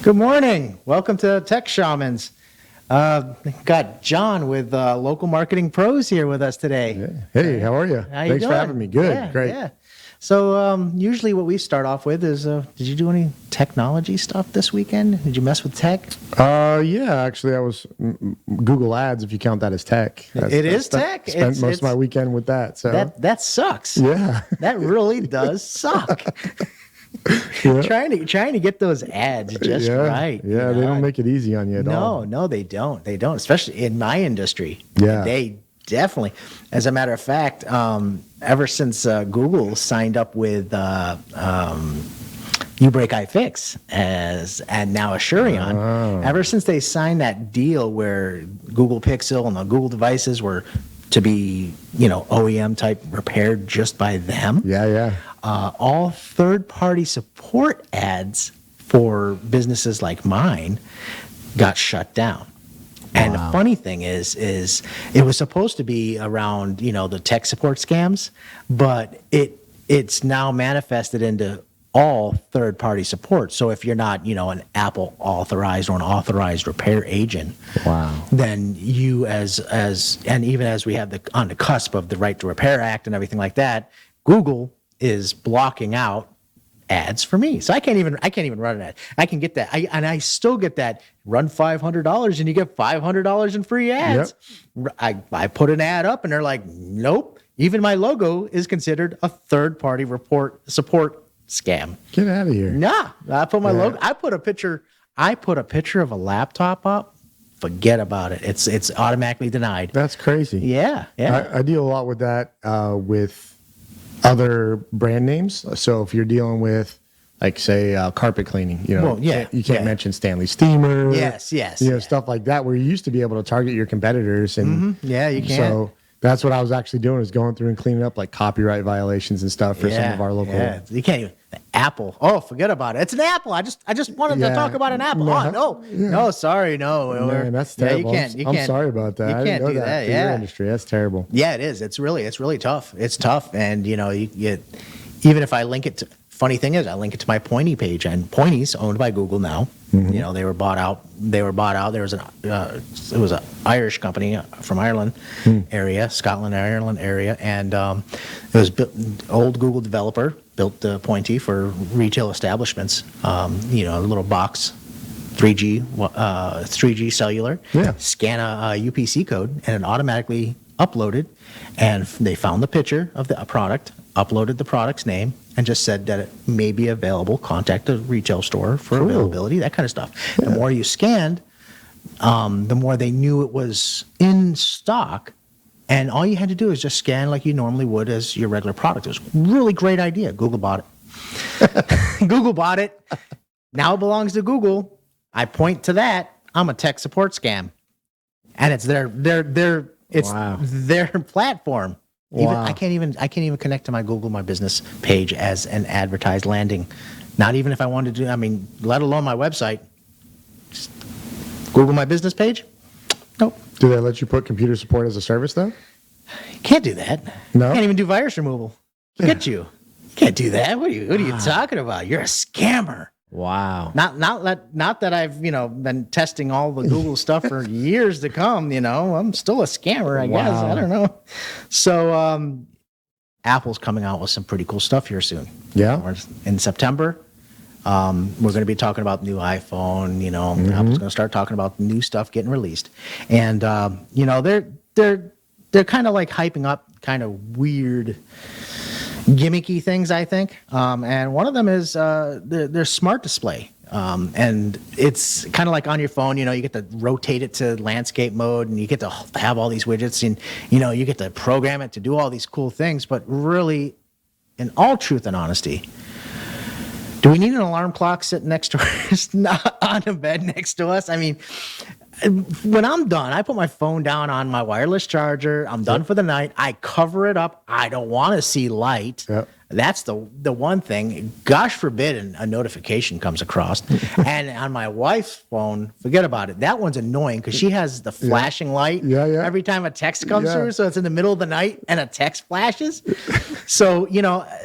Good morning. Welcome to Tech Shamans. Got John with Local Marketing Pros here with us today. Yeah. Hey, how are you? How you Thanks doing? for having me. Good, Yeah, great. Yeah. So usually what we start off with is, did you do any technology stuff this weekend? Did you mess with tech? Yeah, actually, I was Google Ads, if you count that as tech. It is tech. Spent most of my weekend with that. So That sucks. yeah, That really does suck. yeah. Trying to get those ads just yeah. right. Yeah, they don't make it easy on you at all. No, they don't. They don't, especially in my industry. Yeah. They definitely. As a matter of fact, ever since Google signed up with iFix and now Assurion, ever since they signed that deal where Google Pixel and the Google devices were to be, OEM type repaired just by them. Yeah. All third-party support ads for businesses like mine got shut down. And the funny thing is it was supposed to be around, the tech support scams, but it's now manifested into all third-party support. So if you're not, an Apple authorized or an authorized repair agent, then you and even as we have on the cusp of the Right to Repair Act and everything like that, Google is blocking out ads for me. So I can't even run an ad. I can get that. I still get that run $500 and you get $500 in free ads. Yep. I put an ad up and they're like, nope. Even my logo is considered a third-party support scam. Get out of here. Nah. I put my logo. I put a picture of a laptop up. Forget about it. It's automatically denied. That's crazy. Yeah. I deal a lot with that with other brand names. So if you're dealing with, like, say, carpet cleaning, you can't mention Stanley Steamer. Yes. Stuff like that, where you used to be able to target your competitors. And yeah, you can. So that's what I was actually doing, is going through and cleaning up like copyright violations and stuff for some of our local. Yeah, you can't even. Apple. Oh, forget about it. It's an Apple. I just wanted to talk about an Apple. No, sorry, no. Man, that's terrible. I'm sorry about that. You can't do that. For your industry, that's terrible. Yeah, it is. It's really tough. It's tough, and even if I link it to. Funny thing is, I link it to my Pointy page, and Pointy's owned by Google now. Mm-hmm. They were bought out. There was it was an Irish company from Ireland area, Scotland, Ireland area, and it was old Google developer built the Pointy for retail establishments. A little box, 3G cellular. Yeah. Scan a UPC code, and it automatically uploaded, and they found the picture of the product, uploaded the product's name, and just said that it may be available. Contact the retail store for availability, that kind of stuff. Yeah. The more you scanned, the more they knew it was in stock, and all you had to do is just scan like you normally would as your regular product. It was a really great idea. Google bought it. Google bought it. Now it belongs to Google. I point to that. I'm a tech support scam, and it's their platform. I can't even connect to my Google My Business page as an advertised landing. Not even if I wanted to let alone my website. Just Google My Business page? Nope. Do they let you put computer support as a service, though? You can't do that. No. You can't even do virus removal. Look at you. You can't do that. What are you talking about? You're a scammer. Wow. Not that I've been testing all the Google stuff for years to come. I'm still a scammer, I guess. I don't know. So Apple's coming out with some pretty cool stuff here soon. Yeah. In September, we're going to be talking about the new iPhone. Apple's going to start talking about new stuff getting released, and they're kind of like hyping up kind of weird, gimmicky things, I think, and one of them is their smart display, and it's kind of like on your phone. You get to rotate it to landscape mode, and you get to have all these widgets, and you get to program it to do all these cool things. But really, in all truth and honesty, do we need an alarm clock sitting next to us, not on a bed next to us? I mean, when I'm done, I put my phone down on my wireless charger. I'm done for the night. I cover it up. I don't want to see light. Yep. That's the one thing. Gosh forbid a notification comes across. And on my wife's phone, forget about it. That one's annoying because she has the flashing light every time a text comes through. So it's in the middle of the night and a text flashes. So,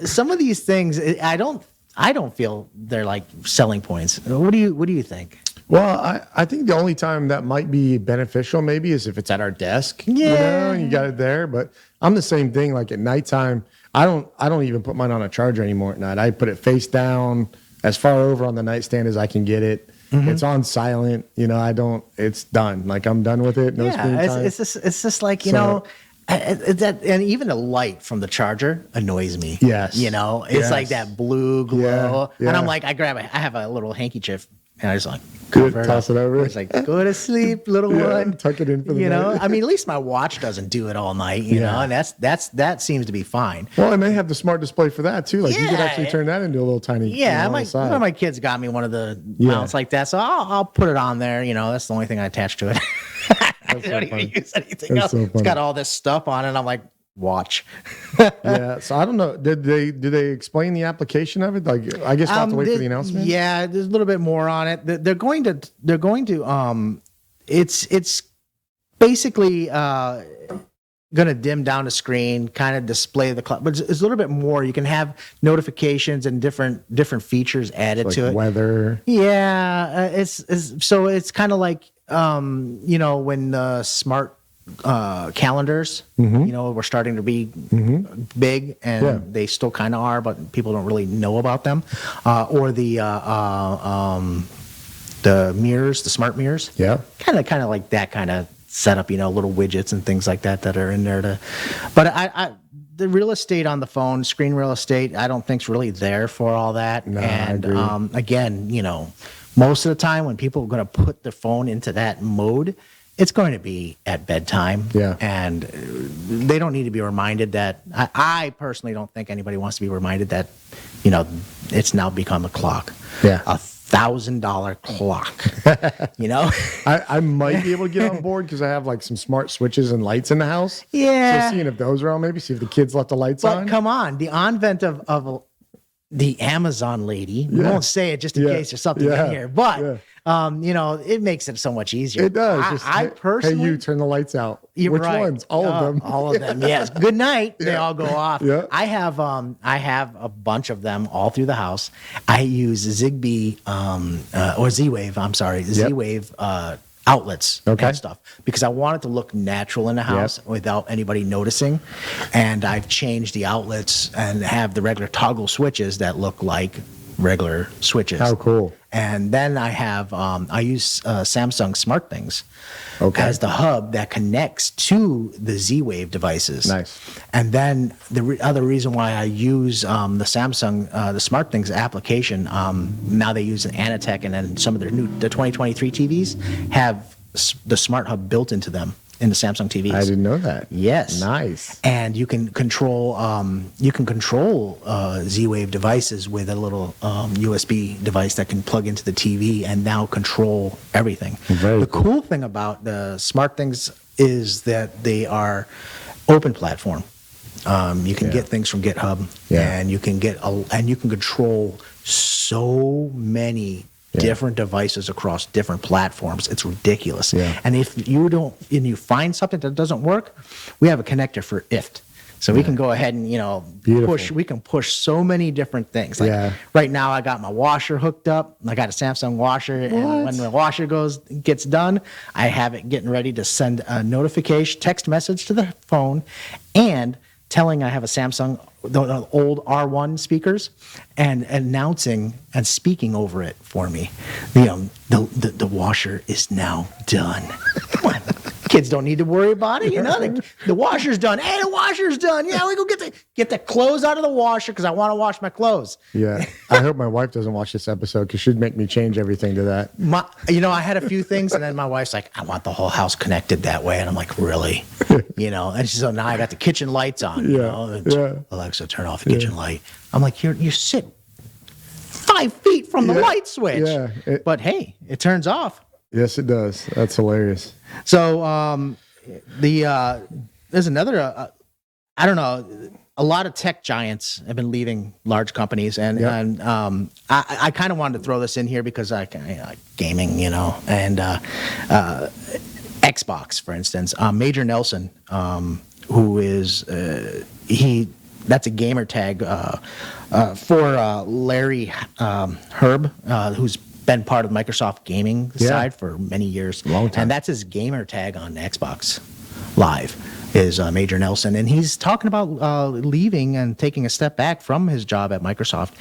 some of these things, I don't I don't feel they're like selling points. What do you think? Well, I think the only time that might be beneficial maybe is if it's at our desk, and you got it there. But I'm the same thing. Like at nighttime, I don't even put mine on a charger anymore at night. I put it face down, as far over on the nightstand as I can get it. It's on silent. It's done. Like I'm done with it. No screen time. It's just like, and even the light from the charger annoys me. Yes. It's like that blue glow. And I'm like, I have a little handkerchief and I just like, toss it over. It's like, go to sleep, little one. Tuck it in for the night. I mean, at least my watch doesn't do it all night, you know, and that seems to be fine. Well, and they have the smart display for that too. Like you could actually turn that into a little tiny. Yeah, one of my kids got me one of the mounts like that, so I'll put it on there. That's the only thing I attach to it. I don't even use anything else. It's got all this stuff on it. I'm like, watch. Yeah, so I don't know. Did they explain the application of it? Like, I guess we'll have to wait for the announcement. Yeah, there's a little bit more on it. They're going to it's basically going to dim down the screen, kind of display the clock, but it's a little bit more. You can have notifications and different features added to it. Weather. Yeah, it's kind of like when the smart calendars, were starting to be big, and they still kind of are, but people don't really know about them. Or the mirrors, the smart mirrors. Yeah, kind of like that kind of setup. Little widgets and things like that are in there But the real estate on the phone, screen real estate, I don't think's really there for all that. No, and I agree. Again, most of the time when people are going to put their phone into that mode, it's going to be at bedtime. Yeah. And they don't need to be reminded that. I personally don't think anybody wants to be reminded that, it's now become a clock. Yeah. $1,000 clock. I might be able to get on board because I have like some smart switches and lights in the house. Yeah. So seeing if those are on, maybe see if the kids left the lights on. But come on, the advent of the Amazon lady. We won't say it just in case there's something in here, but it makes it so much easier. It does. I personally, hey, you turn the lights out. You're Which right. ones? All of them. All of them. Yes. Good night. They all go off. Yeah. I have a bunch of them all through the house. I use Zigbee or Z-Wave. I'm sorry, Z-Wave outlets and stuff because I want it to look natural in the house without anybody noticing. And I've changed the outlets and have the regular toggle switches that look like regular switches. How cool. And then I have I use Samsung SmartThings as the hub that connects to the Z-Wave devices. Nice. And then the other reason why I use the Samsung the SmartThings application, now they use an Anatech, and then some of the 2023 TVs have the Smart Hub built into them in the Samsung TVs. I didn't know that. Yes. Nice. And you can control Z-Wave devices with a little USB device that can plug into the TV and now control everything. The cool thing about the SmartThings is that they are open platform. You can get things from GitHub, and you can control so many different devices across different platforms. It's ridiculous. Yeah. And if you find something that doesn't work, we have a connector for IFT. So we can go ahead and, push so many different things. Like right now I got my washer hooked up. I got a Samsung washer, and when the washer gets done, I have it getting ready to send a notification, text message to the phone, and telling I have a Samsung, the old R1 speakers, and announcing and speaking over it for me. The washer is now done. Come on. Kids don't need to worry about it. The washer's done. Hey, the washer's done. Yeah, we go get the clothes out of the washer because I want to wash my clothes. Yeah. I hope my wife doesn't watch this episode because she'd make me change everything to that. I had a few things, and then my wife's like, I want the whole house connected that way. And I'm like, really? And so now I got the kitchen lights on. Alexa, turn off the kitchen light. I'm like, you sit 5 feet from the light switch. Yeah. But hey, it turns off. Yes, it does. That's hilarious. So there's another, I don't know, a lot of tech giants have been leaving large companies, and I kind of wanted to throw this in here because I like gaming, and Xbox, for instance. Major Nelson, who is he that's a gamer tag for Larry Hryb, who's been part of the Microsoft gaming side for many years. Long time. And that's his gamer tag on Xbox Live is Major Nelson. And he's talking about leaving and taking a step back from his job at Microsoft.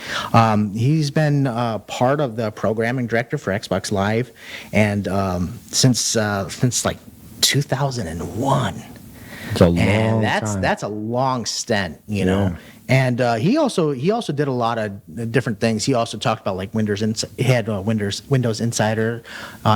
He's been part of the programming director for Xbox Live and since like 2001. It's a long And time. that's a long stint, you know. And he also did a lot of different things. He also talked about like he had Windows Insider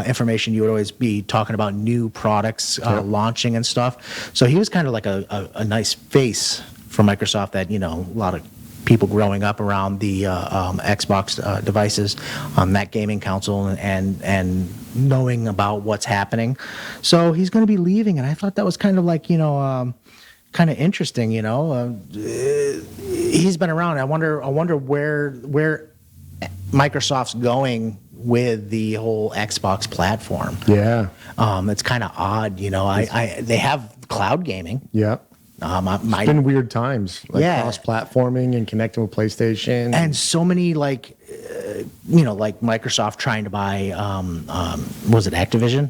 information. You would always be talking about new products launching and stuff. So he was kind of like a nice face for Microsoft that, you know, a lot of people growing up around the Xbox devices on that gaming console and knowing about what's happening. So he's going to be leaving, and I thought that was kind of like, you know, kind of interesting, you know. He's been around. I wonder where Microsoft's going with the whole Xbox platform. Yeah. It's kind of odd, you know. They have cloud gaming. Yeah. It's been weird times, like cross-platforming and connecting with PlayStation, and so many like, you know, like Microsoft trying to buy, was it Activision,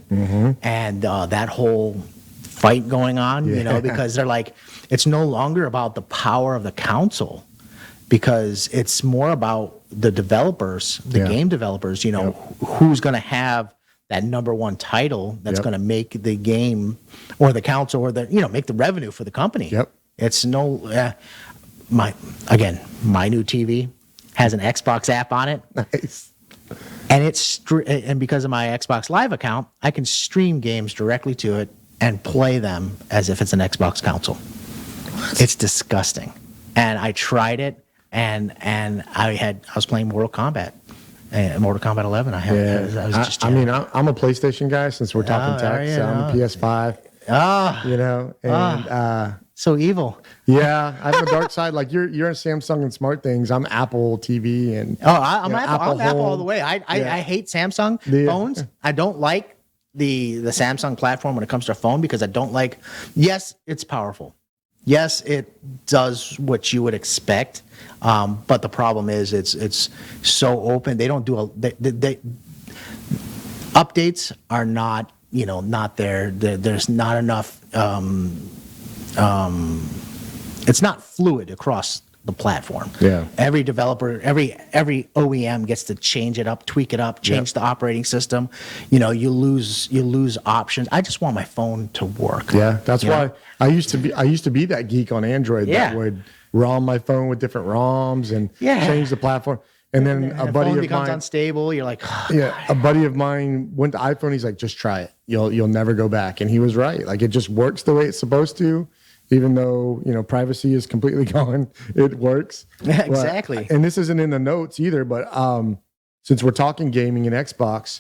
and that whole fight going on, you know, because they're like, it's no longer about the power of the console, because it's more about the developers, the game developers, you know, who's going to have that number one title that's going to make the game or the console or the, you know, make the revenue for the company. It's no, my new TV has an Xbox app on it. Nice. And and because of my Xbox Live account, I can stream games directly to it and play them as if it's an Xbox console. It's disgusting. And I tried it, and I was playing Mortal Kombat. Mortal Kombat 11. I'm a PlayStation guy since we're talking tech. So I'm a PS5. You know, and so evil. Yeah, I have a dark side. Like you're a Samsung and smart things. I'm Apple TV and I'm Apple all the way. I hate Samsung phones. I don't like the Samsung platform when it comes to a phone because I don't like. Yes, it's powerful. Yes, it does what you would expect, but the problem is it's so open. They don't do updates are not, you know, not there. There's not enough. It's not fluid across the platform. Yeah. Every developer, every OEM gets to change it up, tweak it up, change the operating system. You know, you lose options. I just want my phone to work. Yeah, that's why I used to be that geek on Android that would ROM my phone with different ROMs and change the platform. And then a buddy of becomes mine unstable. You're like, a buddy of mine went to iPhone. He's like, just try it. You'll never go back. And he was right. Like it just works the way it's supposed to. Even though, you know, privacy is completely gone, it works. Yeah, exactly. But, and this isn't in the notes either, but since we're talking gaming and Xbox,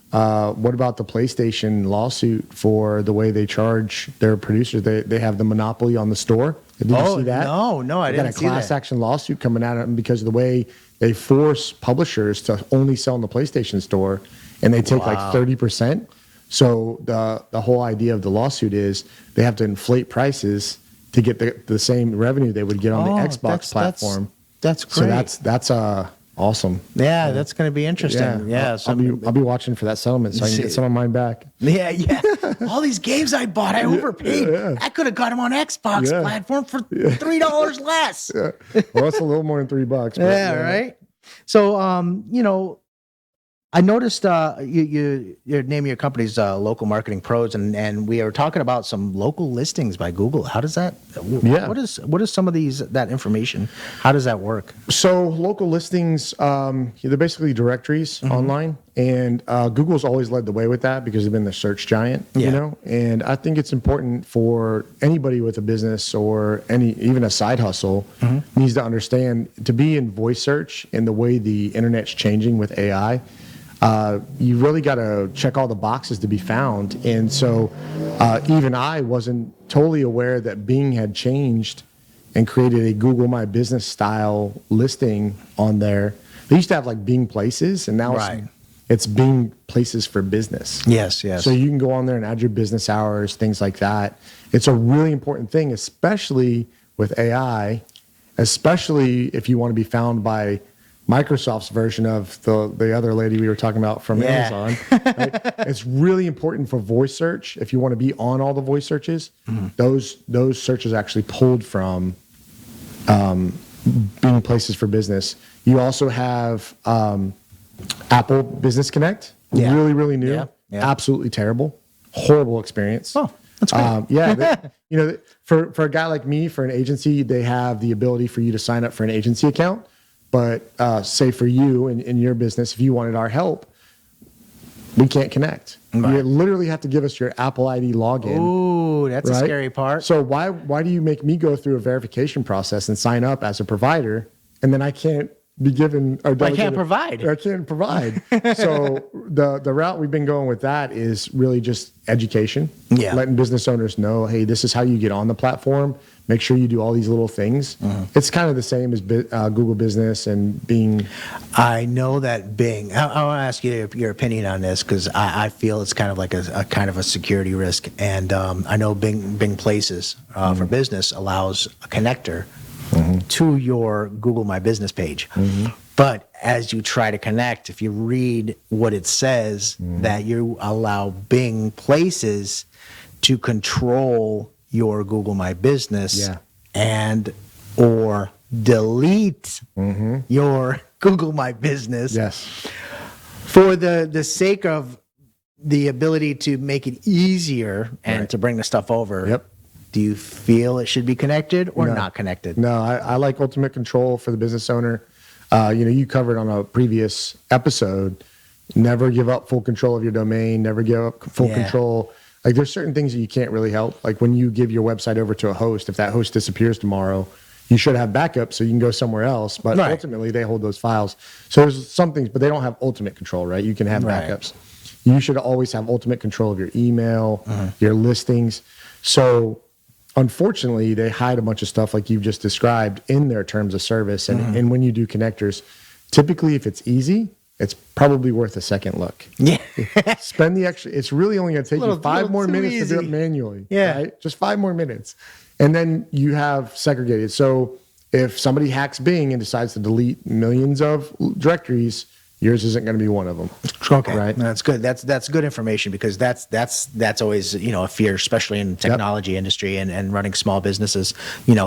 what about the PlayStation lawsuit for the way they charge their producers? They have the monopoly on the store. Did you see that? No, I didn't see that. Got a class action lawsuit coming at them because of the way they force publishers to only sell in the PlayStation store, and they take like 30%. So the whole idea of the lawsuit is they have to inflate prices to get the same revenue they would get on the Xbox platform. That's great. So that's awesome. Yeah, that's going to be interesting. Yeah, I'll be watching for that settlement so I can get some of mine back. Yeah. All these games I bought, I overpaid. I could have got them on Xbox platform for $3 less. Well, that's a little more than $3. But, right. So, you know, I noticed your name of your company's Local Marketing Pros, and we are talking about some local listings by Google. How does that? Yeah. What is some of that information? How does that work? So local listings, they're basically directories online, and Google's always led the way with that because they've been the search giant. You know, and I think it's important for anybody with a business or even a side hustle needs to understand to be in voice search and the way the internet's changing with AI. You really got to check all the boxes to be found. And so even I wasn't totally aware that Bing had changed and created a Google My Business style listing on there. They used to have like Bing Places, and now it's Bing Places for Business. Yes. So you can go on there and add your business hours, things like that. It's a really important thing, especially with AI especially if you want to be found by Microsoft's version of the other lady we were talking about from Amazon. Right? It's really important for voice search. If you want to be on all the voice searches, those searches actually pulled from Bing Places for Business. You also have Apple Business Connect. Yeah. Really, really new. Yeah. Yeah. Absolutely terrible. Horrible experience. Oh, that's great. For a guy like me, for an agency, they have the ability for you to sign up for an agency account. But say for you in your business, if you wanted our help, we can't connect. Right. You literally have to give us your Apple ID login. Ooh, that's a scary part. So why do you make me go through a verification process and sign up as a provider, and then I can't be given or I can't provide. I can't provide. So the route we've been going with that is really just education. Yeah. Letting business owners know, hey, this is how you get on the platform. Make sure you do all these little things. It's kind of the same as Google Business and Bing. I know that Bing. I want to ask you your opinion on this because I feel it's kind of like a kind of a security risk, and I know Bing Places for Business allows a connector to your Google My Business page. But as you try to connect, if you read what it says, that you allow Bing Places to control your Google My Business and or delete your Google My Business for the sake of the ability to make it easier and to bring the stuff over. Do you feel it should be connected or not connected? No, I like ultimate control for the business owner. You covered on a previous episode, never give up full control of your domain, never give up full control. Like there's certain things that you can't really help. Like when you give your website over to a host, if that host disappears tomorrow, you should have backup so you can go somewhere else. But ultimately they hold those files. So there's some things, but they don't have ultimate control, right? You can have backups. You should always have ultimate control of your email, your listings. So unfortunately, they hide a bunch of stuff like you've just described in their terms of service. And when you do connectors, typically if it's easy, it's probably worth a second look. Yeah. Spend the extra. It's really only going to take you 5 more minutes to do it manually. Yeah. Right? Just 5 more minutes. And then you have segregated. So if somebody hacks Bing and decides to delete millions of directories, yours isn't going to be one of them. Okay, right. That's good. That's good information because that's always a fear, especially in the technology industry and running small businesses.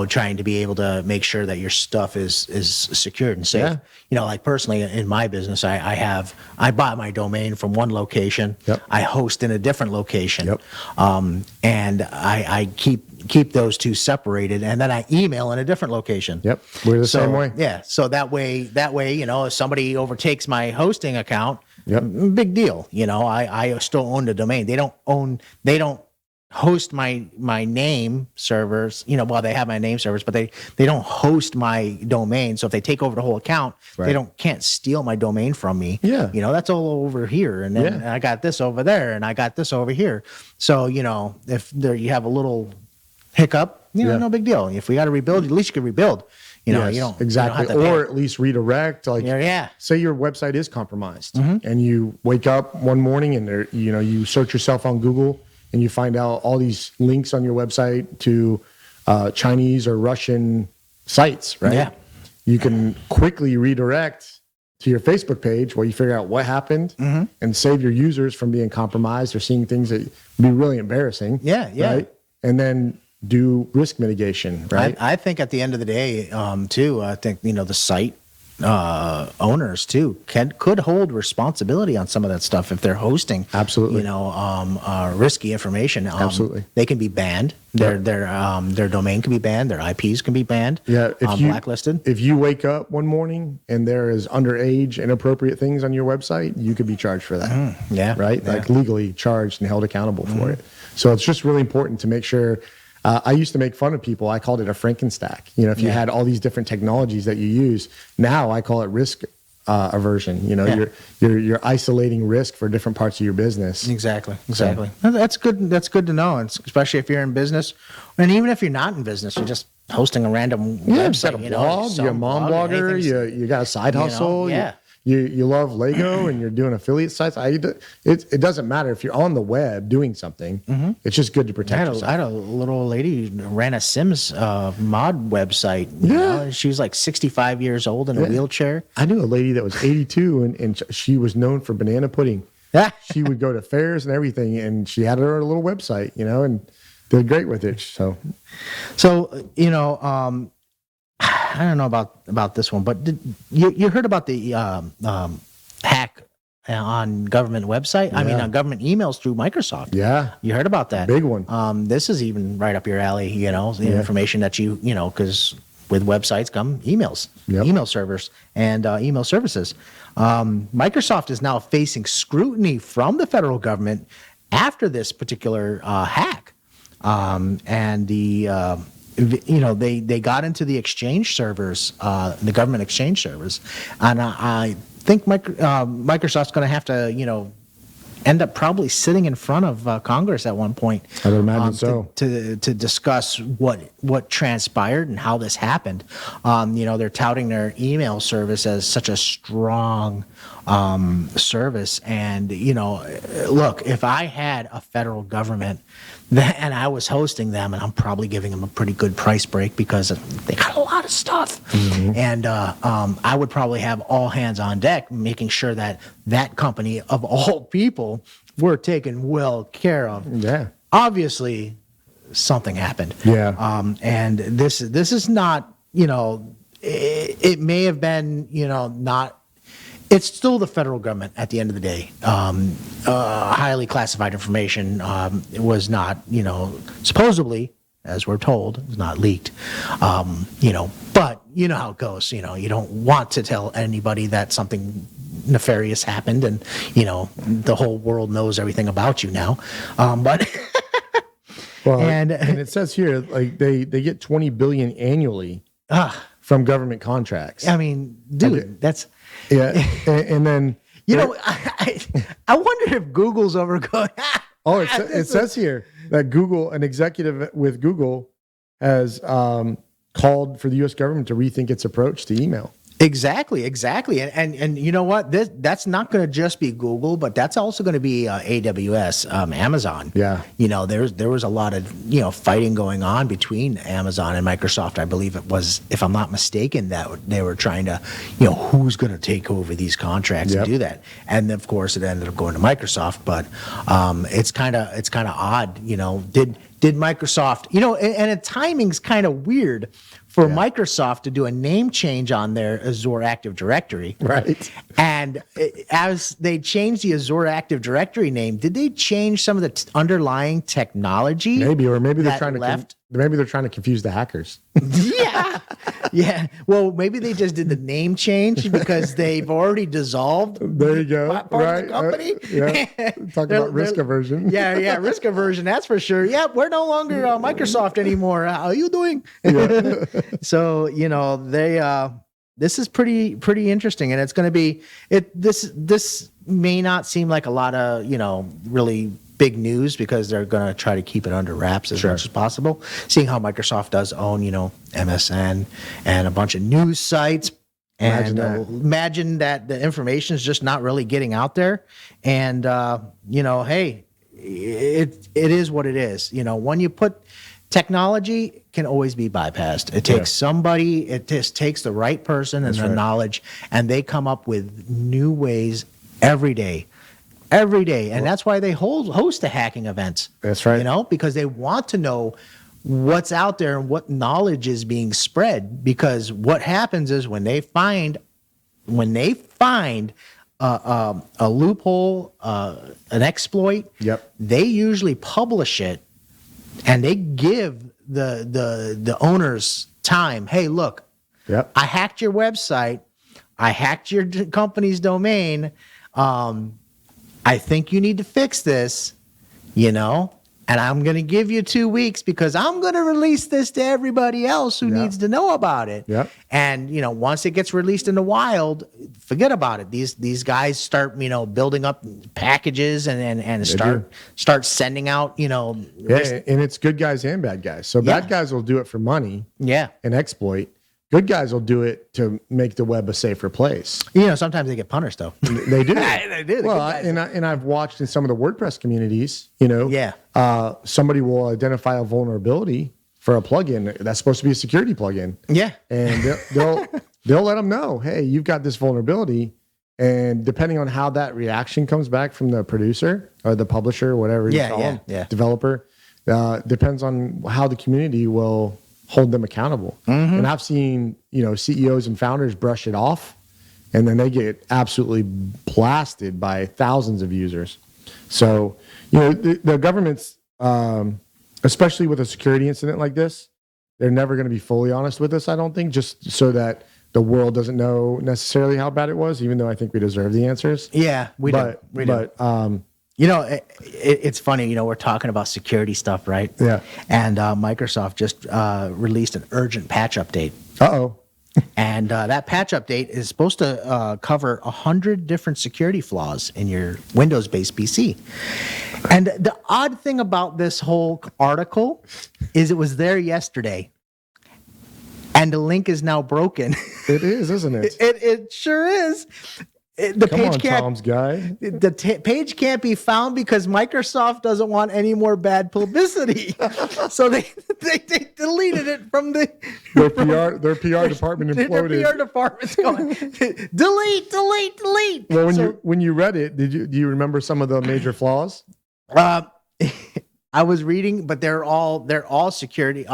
Trying to be able to make sure that your stuff is secured and safe. Like personally in my business, I bought my domain from one location. I host in a different location, and I keep those two separated, and then I email in a different location. We're the same way. Yeah. So that way, if somebody overtakes my hosting account, big deal. I still own the domain. They don't host my name servers. Well, they have my name servers, but they don't host my domain. So if they take over the whole account, they can't steal my domain from me. That's all over here, and then I got this over there, and I got this over here. So if you have a little hiccup, no big deal. If we got to rebuild, at least you can rebuild. You don't exactly, you don't have to or at least redirect. Like, say your website is compromised, and you wake up one morning and you search yourself on Google and you find out all these links on your website to Chinese or Russian sites, right? You can quickly redirect to your Facebook page where you figure out what happened and save your users from being compromised or seeing things that would be really embarrassing. Right? And then do risk mitigation, right? I think at the end of the day, too, I think, the site owners too could hold responsibility on some of that stuff if they're hosting risky information. They can be banned. Their domain can be banned. Their IPs can be banned. Blacklisted. If you wake up one morning and there is underage, inappropriate things on your website, you could be charged for that. Like legally charged and held accountable for it. So it's just really important to make sure. I used to make fun of people. I called it a Frankenstack. If you had all these different technologies that you use, now I call it risk aversion. You're isolating risk for different parts of your business. Exactly. That's good. That's good to know, and especially if you're in business, and even if you're not in business, you're just hosting a random website. You got a blog, you're a mom blogger, you got a side hustle. you love Lego and you're doing affiliate sites. It doesn't matter if you're on the web doing something. It's just good to protect yourself. I had a little lady who ran a Sims mod website. You know? She was like 65 years old in a wheelchair. I knew a lady that was 82 and she was known for banana pudding. She would go to fairs and everything, and she had her little website, you know, and did great with it. So you know, I don't know about this one, but you heard about the hack on government website? I mean, on government emails through Microsoft. Yeah, you heard about that? Big one. This is even right up your alley. You know, the information that you know, because with websites come emails, email servers, and email services. Microsoft is now facing scrutiny from the federal government after this particular hack, and the. You know, they got into the exchange servers, the government exchange servers, and I think Microsoft's going to have to, you know, end up probably sitting in front of Congress at one point. I would imagine so. To discuss what transpired and how this happened. You know, they're touting their email service as such a strong service, and you know, look, if I had a federal government and I was hosting them, and I'm probably giving them a pretty good price break because they got a lot of stuff, and I would probably have all hands on deck, making sure that that company of all people were taken well care of. Yeah, obviously, something happened. Yeah, and this is not, you know, it may have been, you know, not. It's still the federal government at the end of the day. Highly classified information was not, you know, supposedly, as we're told, was not leaked. You know, but you know how it goes. You know, you don't want to tell anybody that something nefarious happened, and you know the whole world knows everything about you now. But well, and it says here, like they get $20 billion annually from government contracts. I mean, dude, that's. Yeah, and then you know, I wonder if Google's ever going. It says here that an executive with Google has called for the U.S. government to rethink its approach to email. Exactly, and you know what? That's not going to just be Google, but that's also going to be AWS, Amazon. Yeah, you know, there was a lot of, you know, fighting going on between Amazon and Microsoft. I believe it was, if I'm not mistaken, that they were trying to, you know, who's going to take over these contracts and do that. And of course, it ended up going to Microsoft. But it's kind of odd, you know. Did Microsoft, you know, and the timing's kind of weird for Microsoft to do a name change on their Azure Active Directory. Right. And as they changed the Azure Active Directory name, did they change some of the underlying technology? Maybe, or maybe they're trying to maybe they're trying to confuse the hackers. Yeah. Well, maybe they just did the name change because they've already dissolved. There you go. Part of the company. Talk about risk aversion. Yeah, risk aversion. That's for sure. Yeah, we're no longer Microsoft anymore. How are you doing? So, you know, this is pretty interesting, and it's going to be This may not seem like a lot of, you know, really big news because they're going to try to keep it under wraps as much as possible. Seeing how Microsoft does own, you know, MSN and a bunch of news sites. And imagine that the information is just not really getting out there. And, you know, hey, it is what it is. You know, when you put technology can always be bypassed. It takes somebody, it just takes the right person and the knowledge, and they come up with new ways every day. And that's why they host the hacking events. That's right. You know, because they want to know what's out there and what knowledge is being spread. Because what happens is when they find a loophole, an exploit, they usually publish it, and they give the owners time. Hey, look, I hacked your website, I hacked your company's domain. I think you need to fix this, you know, and I'm going to give you 2 weeks because I'm going to release this to everybody else who needs to know about it. And, you know, once it gets released in the wild, forget about it. These guys start, you know, building up packages and start sending out, you know. And it's good guys and bad guys. So bad guys will do it for money and exploit. Good guys will do it to make the web a safer place. Sometimes they get punished though. They do. They do. Well, and I've watched in some of the WordPress communities, somebody will identify a vulnerability for a plugin that's supposed to be a security plugin. Yeah. And they'll let them know, hey, you've got this vulnerability. And depending on how that reaction comes back from the producer or the publisher, whatever you call them, developer, depends on how the community will hold them accountable. Mm-hmm. And I've seen, CEOs and founders brush it off, and then they get absolutely blasted by thousands of users. So, the government's, especially with a security incident like this, they're never going to be fully honest with us, I don't think, just so that the world doesn't know necessarily how bad it was, even though I think we deserve the answers. Yeah, we do. It's funny, we're talking about security stuff, right? Yeah. And Microsoft just released an urgent patch update. Uh-oh. And that patch update is supposed to cover 100 different security flaws in your Windows-based PC. And the odd thing about this whole article is it was there yesterday. And the link is now broken. It is, isn't it? It sure is. Tom's guy. The page can't be found because Microsoft doesn't want any more bad publicity. So they deleted it from their PR department imploded. Their PR department's going delete. Well, when you read it, do you remember some of the major flaws? I was reading, but they're all security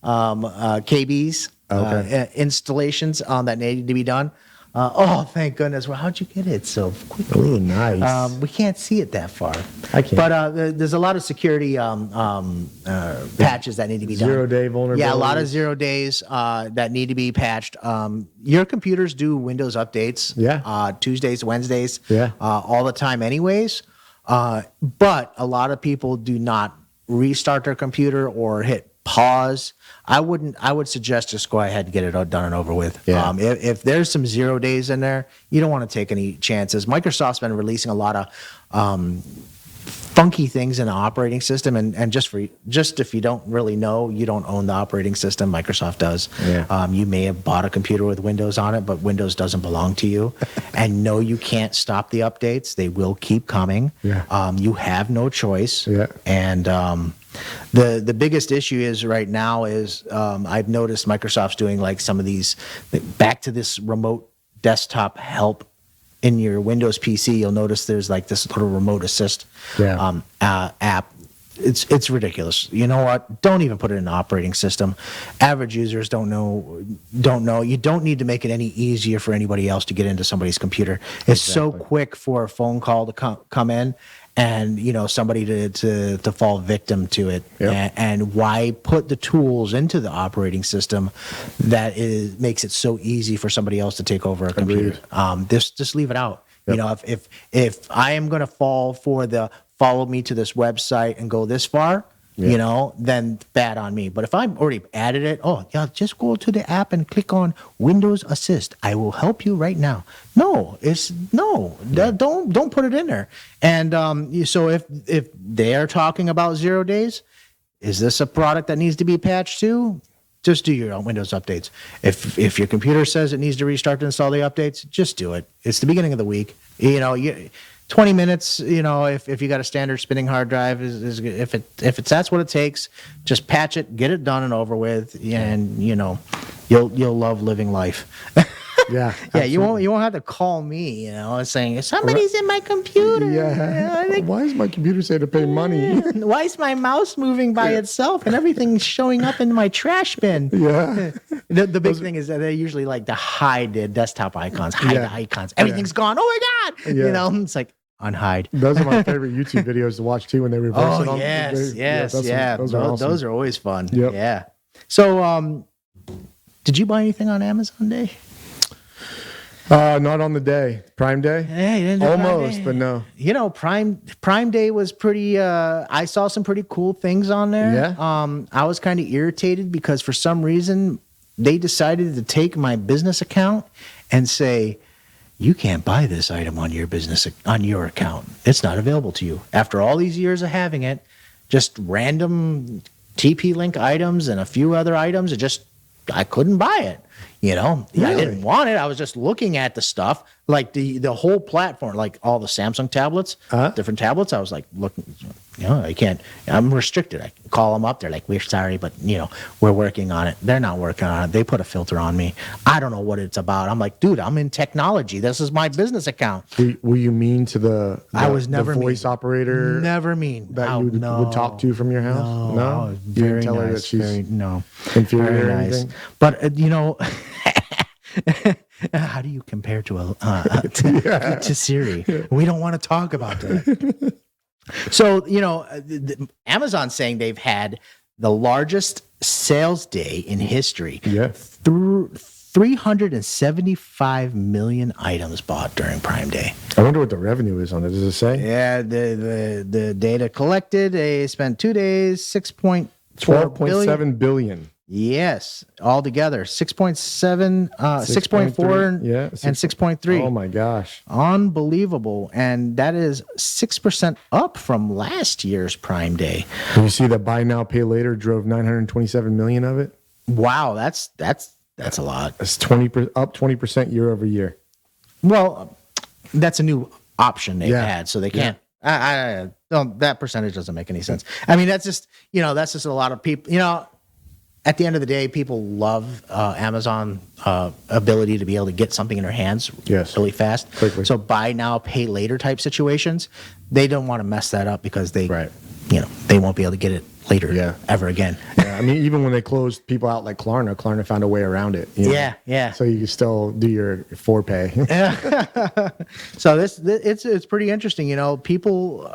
KBs installations that needed to be done. Thank goodness. Well, how'd you get it so quickly? Oh, nice. We can't see it that far. I can't. But there's a lot of security patches that need to be done. 0-day vulnerabilities. Yeah, a lot of 0 days that need to be patched. Your computers do Windows updates. Yeah. Tuesdays, Wednesdays. Yeah. All the time anyways. But a lot of people do not restart their computer or hit pause. I would suggest just go ahead and get it done and over with. Yeah. If there's some 0 days in there, you don't want to take any chances. Microsoft's been releasing a lot of funky things in the operating system, and just if you don't really know, you don't own the operating system. Microsoft does. Yeah. You may have bought a computer with Windows on it, but Windows doesn't belong to you. And no, you can't stop the updates. They will keep coming. Yeah. You have no choice. Yeah. And the biggest issue is right now is I've noticed Microsoft's doing like some of these back to this remote desktop help in your Windows PC. You'll notice there's like this little remote assist app. It's ridiculous. You know what? Don't even put it in the operating system. Average users don't know. You don't need to make it any easier for anybody else to get into somebody's computer. It's so quick for a phone call to come in, and somebody to fall victim to it. Yep. And why put the tools into the operating system that makes it so easy for somebody else to take over a computer? Just leave it out. Yep. If I am going to fall for the follow me to this website and go this far, then bad on me. But if I've already added it, just go to the app and click on Windows Assist. I will help you right now. Don't put it in there. And so if they are talking about 0 days, is this a product that needs to be patched to? Just do your own Windows updates. If your computer says it needs to restart to install the updates, just do it. It's the beginning of the week. 20 minutes, if you got a standard spinning hard drive, if that's what it takes, just patch it, get it done and over with, and you'll love living life. Yeah, yeah. You won't have to call me, saying somebody's in my computer. Yeah. Why is my computer saying to pay money? Why is my mouse moving by itself and everything's showing up in my trash bin? Yeah. The big thing is that they usually like to hide the desktop icons, the icons. Everything's gone. Oh my God! Yeah. It's like unhide. Those are my favorite YouTube videos to watch too when they reverse it. Oh yes. Those are awesome. Those are always fun. Yep. Yeah. So, did you buy anything on Amazon Day? Not on the day. Prime Day? Yeah, you didn't do almost, Prime Day. but no. Prime Day was pretty, I saw some pretty cool things on there. Yeah. I was kind of irritated because for some reason they decided to take my business account and say, you can't buy this item on your account. It's not available to you. After all these years of having it, just random TP-Link items and a few other items, it just I couldn't buy it. You know, I Really? didn't want it. I was just looking at the stuff, like the whole platform, like all the Samsung tablets, different tablets. I was like, looking, I can't. I'm restricted. I can call them up. They're like, we're sorry, but we're working on it. They're not working on it. They put a filter on me. I don't know what it's about. I'm like, dude, I'm in technology. This is my business account. Were you mean to the I was never the voice mean. operator? Never mean that you would talk to from your house? No, You very didn't tell her that nice. she's No, inferior very or nice. anything? But how do you compare to to Siri? We don't want to talk about that. So Amazon's saying they've had the largest sales day in history. Yeah. Through 375 million items bought during Prime Day. I wonder what the revenue is on it. Does it say? Yeah, the data collected, they spent 2 days, 12.7 billion. Yes, altogether 6.7, 6.4, Yeah, and 6.3. Oh my gosh. Unbelievable. And that is 6% up from last year's Prime Day. Did you see that buy now, pay later drove 927 million of it? Wow, that's a lot. That's up 20% year over year. Well, that's a new option they've Yeah. had, so they can't. I don't, that percentage doesn't make any sense. I mean, that's just a lot of people. At the end of the day, people love Amazon ability to be able to get something in their hands really fast. Quickly. So buy now, pay later type situations, they don't want to mess that up because they won't be able to get it later ever again. Yeah, I mean, even when they closed people out like Klarna found a way around it. Yeah. So you can still do your forepay. So it's pretty interesting. People,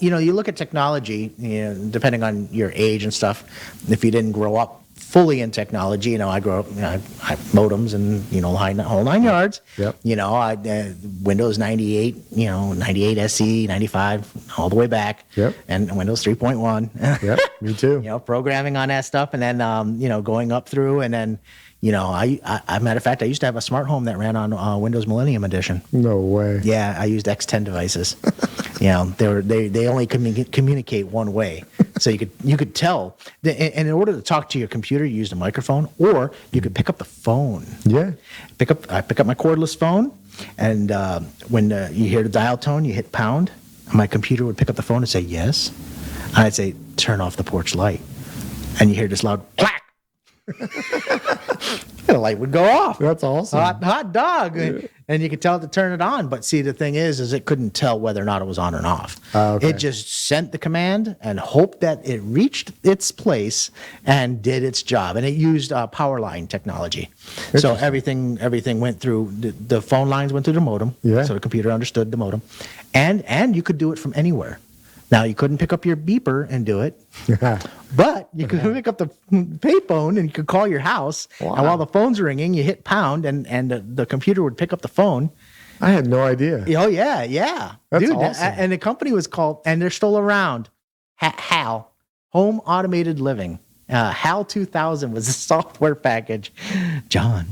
you look at technology, depending on your age and stuff. If you didn't grow up fully in technology, I grew up, I modems and whole 9 yards. Yep. Windows 98, 98 SE, 95, all the way back. Yep. And Windows 3.1. Yep, me too. Programming on that stuff, and then going up through, and then I matter of fact, I used to have a smart home that ran on Windows Millennium Edition. No way. Yeah, I used X10 devices. They only communicate one way, so you could tell. And in order to talk to your computer, you used a microphone, or you could pick up the phone. Yeah. I pick up my cordless phone, and when you hear the dial tone, you hit pound. And my computer would pick up the phone and say yes. And I'd say turn off the porch light, and you hear this loud clack. The light would go off. That's awesome. Hot dog. Yeah. And you could tell it to turn it on. But see, the thing is it couldn't tell whether or not it was on or off. Okay. It just sent the command and hoped that it reached its place and did its job. And it used power line technology. So everything went through, the phone lines went through the modem. Yeah. So the computer understood the modem. And you could do it from anywhere. Now, you couldn't pick up your beeper and do it, but you could pick up the payphone and you could call your house. Wow. And while the phone's ringing, you hit pound and the computer would pick up the phone. I had no idea. Oh, yeah. That's Dude, awesome. and the company was called, and they're still around, HAL, Home Automated Living. HAL 2000 was a software package. John,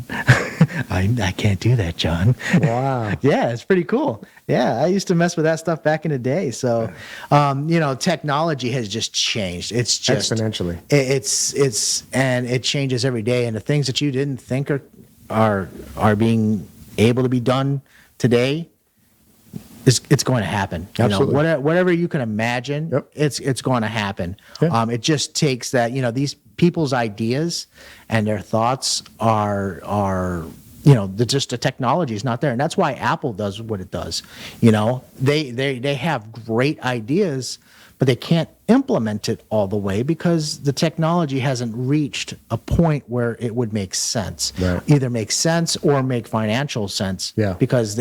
I can't do that, John. Wow. Yeah, it's pretty cool. Yeah, I used to mess with that stuff back in the day. So, technology has just changed. It's just exponentially. And it changes every day. And the things that you didn't think are being able to be done today, it's going to happen. Absolutely. Whatever you can imagine, it's going to happen. Yeah. It just takes that, these people's ideas and their thoughts are just the technology is not there. And that's why Apple does what it does. They have great ideas, but they can't implement it all the way because the technology hasn't reached a point where it would make sense. Right. Either make sense or make financial sense. Yeah. Because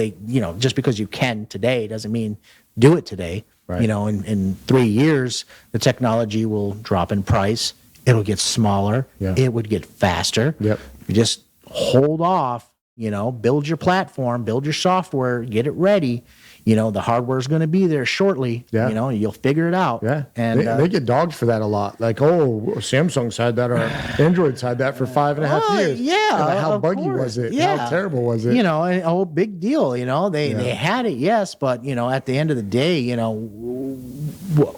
just because you can today doesn't mean do it today. Right. In 3 years, the technology will drop in price. It'll get smaller. Yeah. It would get faster. Yep. You just hold off, build your platform, build your software, get it ready. The hardware is going to be there shortly. Yeah. You'll figure it out. Yeah. And they get dogged for that a lot. Like, Samsung's had that or Android's had that for 5.5 years. Yeah. How buggy course. was it? Yeah. How terrible was it? Big deal. They had it, yes, but at the end of the day,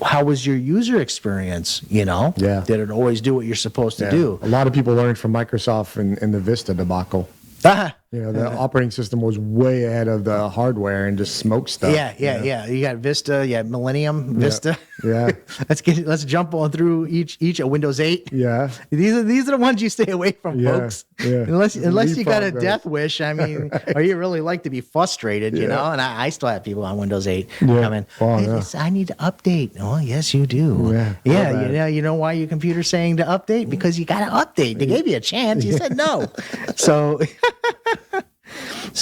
how was your user experience? You know, Yeah. did it always do what you're supposed to Yeah. do? A lot of people learned from Microsoft and the Vista debacle. Ah, You know, the operating system was way ahead of the hardware and just smoked stuff. yeah. You got Vista, you got Millennium, Vista. Yeah. let's jump on through each a Windows 8. Yeah. These are the ones you stay away from, Yeah, folks. yeah. Unless you got a Leapfrog death wish, I mean, or you really like to be frustrated, you know. And I still have people on Windows 8 coming. Oh, "Hey, yeah. I need to update. Oh, yes, you do. Yeah. You know why your computer's saying to update? Because you got to update. They gave you a chance. You said no. So.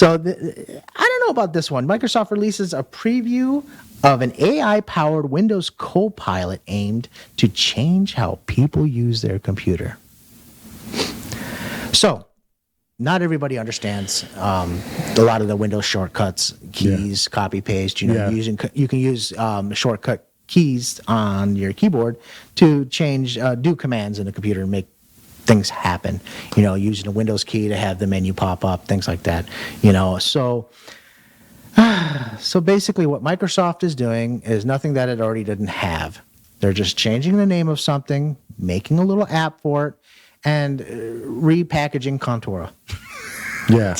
I don't know about this one. Microsoft releases a preview of an AI-powered Windows Copilot aimed to change how people use their computer. So, not everybody understands a lot of the Windows shortcuts, keys, copy paste. You know, you can use shortcut keys on your keyboard to change, do commands in the computer and make things happen, you know, using a Windows key to have the menu pop up, things like that, you know. So basically what Microsoft is doing is nothing that it already didn't have. They're just changing the name of something, making a little app for it, and repackaging Contour. Yeah.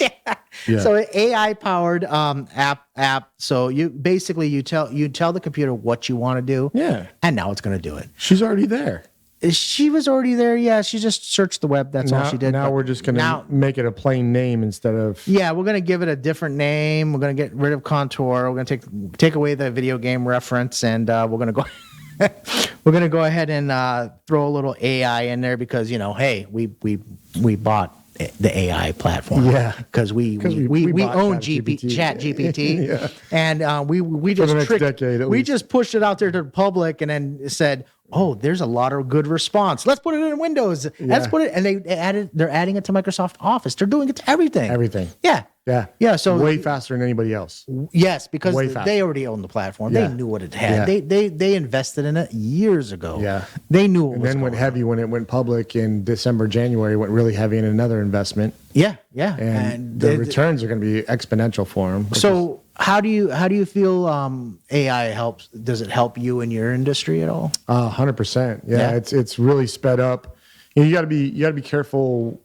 So AI-powered app. So you basically you tell the computer what you want to do. Yeah. And now it's going to do it. She's already there. She was already there. Yeah, she just searched the web. That's all she did. Now But we're just going to make it a plain name instead of. yeah, we're going to give it a different name. We're going to get rid of Contour. We're going to take away the video game reference, and we're going to go. We're going to go ahead and throw a little AI in there because, you know, hey, we bought the AI platform. Yeah. Because we bought own ChatGPT. Chat GPT. Yeah. And we For the just next decade, at we least. just pushed it out there to the public and then said, oh, there's a lot of good response. Let's put it in Windows. Let's put it, and they're adding it to Microsoft Office. They're doing it to everything. Everything. Yeah. Yeah. Yeah. So way faster than anybody else. yes, because Way faster. they already owned the platform. Yeah. They knew what it had. Yeah. They invested in it years ago. Yeah. They knew what And was then went going heavy when it went public in December, January, went really heavy in another investment. Yeah. Yeah. And the returns are going to be exponential for them. So how do you feel AI helps? Does it help you in your industry at all? 100%. Yeah. It's really sped up. You got to be careful,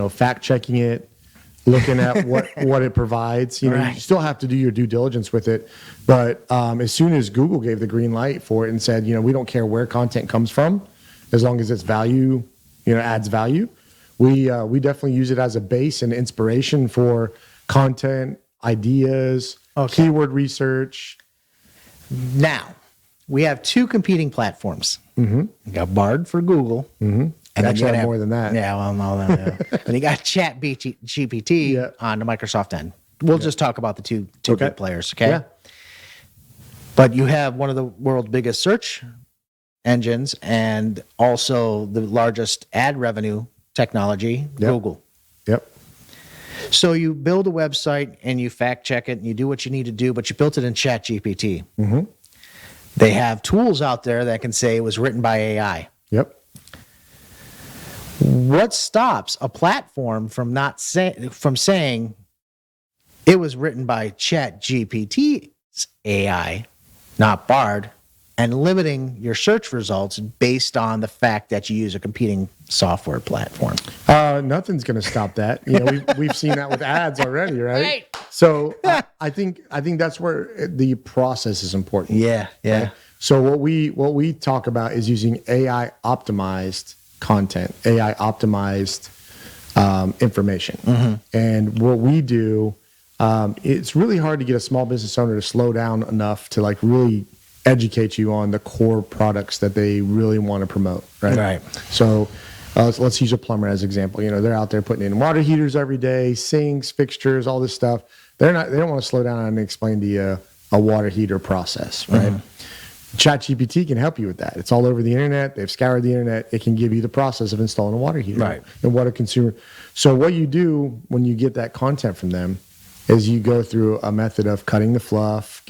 fact checking it, looking at what it provides. You know, Right. you still have to do your due diligence with it. But as soon as Google gave the green light for it and said, you know, we don't care where content comes from, as long as it's value, you know, adds value, we definitely use it as a base and inspiration for content, ideas, keyword research. Now, we have two competing platforms. Mm-hmm. You got Bard for Google. Mm-hmm. And actually have more than that. Yeah, well, no. And you got Chat GPT on the Microsoft end. We'll just talk about the two big players, okay? Yeah. But you have one of the world's biggest search engines and also the largest ad revenue technology, Google. Yep. So you build a website and you fact check it and you do what you need to do, but you built it in Chat GPT. Mm-hmm. They have tools out there that can say it was written by AI. Yep. What stops a platform from saying it was written by Chat GPT's AI, not Bard, and limiting your search results based on the fact that you use a competing software platform? Nothing's going to stop that. You know, we've seen that with ads already, right? Right. So I think that's where the process is important. Yeah. Right? So what we talk about is using AI optimized content, AI optimized information, and what we do. It's really hard to get a small business owner to slow down enough to like really educate you on the core products that they really want to promote, right? Right. So let's use a plumber as an example. You know, they're out there putting in water heaters every day, sinks, fixtures, all this stuff. They don't want to slow down and explain to you a water heater process, right? ChatGPT can help you with that. It's all over the internet. They've scoured the internet. It can give you the process of installing a water heater, Right. And what a consumer. So what you do when you get that content from them is you go through a method of cutting the fluff,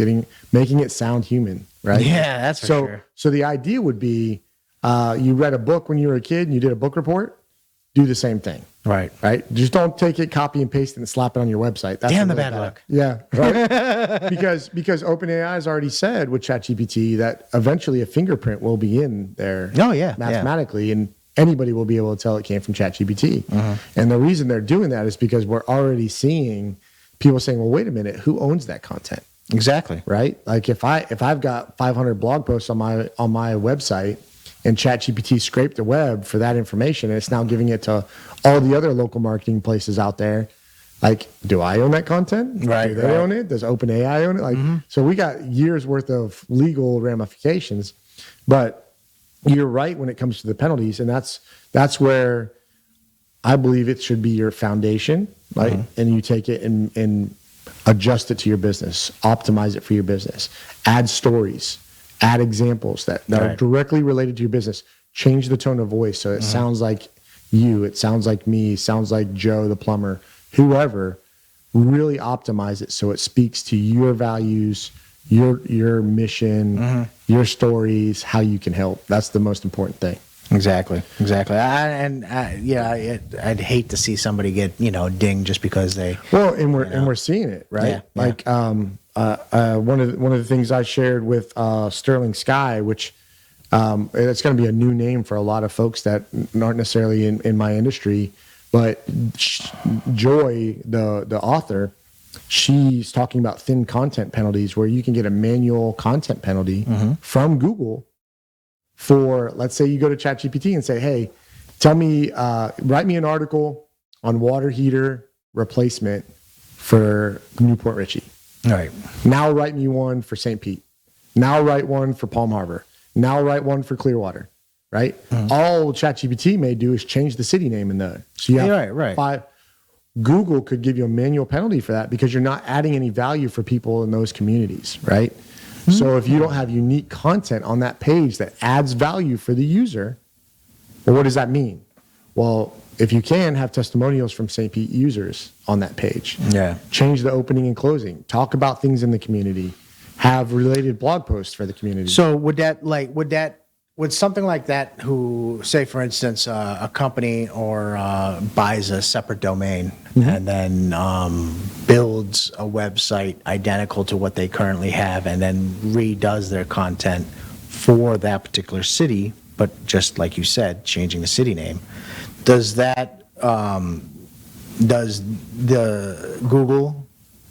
making it sound human, right? Yeah, that's for sure. So the idea would be, you read a book when you were a kid and you did a book report, do the same thing. Right. Right? Just don't take it, copy and paste it, and slap it on your website. That's Damn the really bad luck. Yeah, right. because OpenAI has already said with ChatGPT that eventually a fingerprint will be in there. Oh, yeah, mathematically, and anybody will be able to tell it came from ChatGPT. And the reason they're doing that is because we're already seeing people saying, "Well, wait a minute, who owns that content?" Exactly. Right? Like if I've got 500 blog posts on my website, and ChatGPT scraped the web for that information, and it's now giving it to all the other local marketing places out there. Like, do I own that content? Right. Do they own it? Does OpenAI own it? Like, so we got years worth of legal ramifications. But you're right when it comes to the penalties, and that's where I believe it should be your foundation, right? And you take it and adjust it to your business, optimize it for your business, add stories, add examples that are directly related to your business, change the tone of voice so it sounds like you, it sounds like me, sounds like Joe the plumber, whoever. Really optimize it so it speaks to your values, your mission, your stories, how you can help. That's the most important thing. Exactly. I'd hate to see somebody get dinged just because they. Well, and we're seeing it, right? Yeah, like one of the things I shared with Sterling Sky, which it's going to be a new name for a lot of folks that aren't necessarily in my industry, but Joy, the author, she's talking about thin content penalties, where you can get a manual content penalty from Google. For, let's say you go to ChatGPT and say, "Hey, tell me, write me an article on water heater replacement for Newport Richey." All right. Now write me one for St. Pete. Now write one for Palm Harbor. Now write one for Clearwater. Right? All ChatGPT may do is change the city name in there. So you have five. Google could give you a manual penalty for that because you're not adding any value for people in those communities, right? So if you don't have unique content on that page that adds value for the user, well, what does that mean? Well, if you can, have testimonials from St. Pete users on that page. Yeah. Change the opening and closing. Talk about things in the community. Have related blog posts for the community. So would something like that, who, say for instance, a company or buys a separate domain and then builds a website identical to what they currently have and then redoes their content for that particular city, but just like you said, changing the city name, does the Google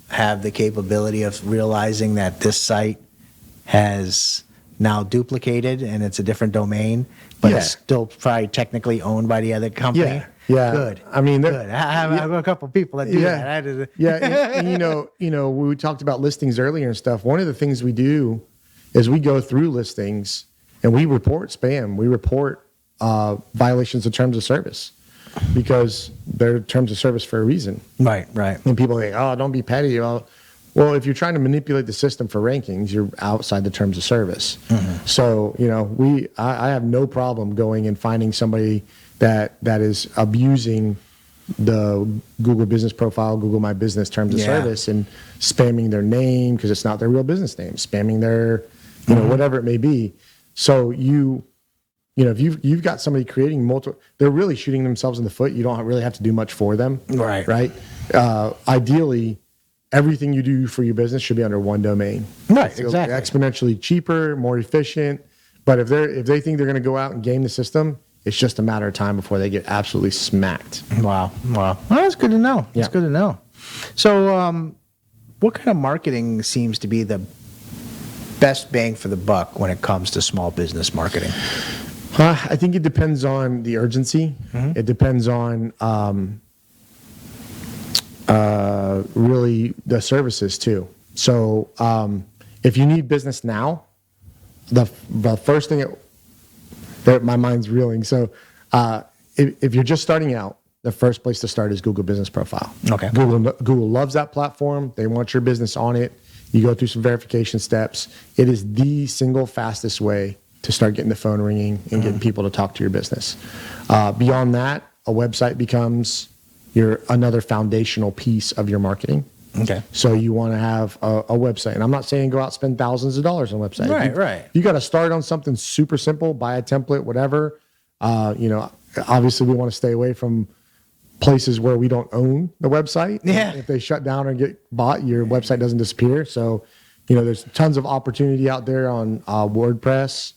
have the capability of realizing that this site has now duplicated and it's a different domain, but it's still probably technically owned by the other company? Yeah. Good. I mean, good. I have a couple of people that do that. And we talked about listings earlier and stuff. One of the things we do is we go through listings and we report spam. We report violations of terms of service because they're terms of service for a reason. Right. And people think, "Oh, don't be petty." Well, if you're trying to manipulate the system for rankings, you're outside the terms of service. So, I have no problem going and finding somebody that is abusing the Google Business Profile, Google My Business terms of service, and spamming their name because it's not their real business name, spamming their, whatever it may be. So if you've got somebody creating multiple, they're really shooting themselves in the foot. You don't really have to do much for them. Right. Ideally, everything you do for your business should be under one domain. Right, so exactly. Exponentially cheaper, more efficient. But if they think they're going to go out and game the system, it's just a matter of time before they get absolutely smacked. Wow. Well, that's good to know. That's good to know. So, what kind of marketing seems to be the best bang for the buck when it comes to small business marketing? I think it depends on the urgency. It depends on really the services too. So if you need business now, the first thing my mind's reeling. So if you're just starting out, the first place to start is Google Business Profile. Okay. Google loves that platform. They want your business on it. You go through some verification steps. It is the single fastest way to start getting the phone ringing and getting people to talk to your business. Beyond that, a website becomes another foundational piece of your marketing. Okay. So you want to have a website. And I'm not saying go out and spend thousands of dollars on a website. Right. You got to start on something super simple, buy a template, whatever. Obviously we want to stay away from places where we don't own the website. Yeah. If they shut down or get bought, your website doesn't disappear. So, there's tons of opportunity out there on WordPress.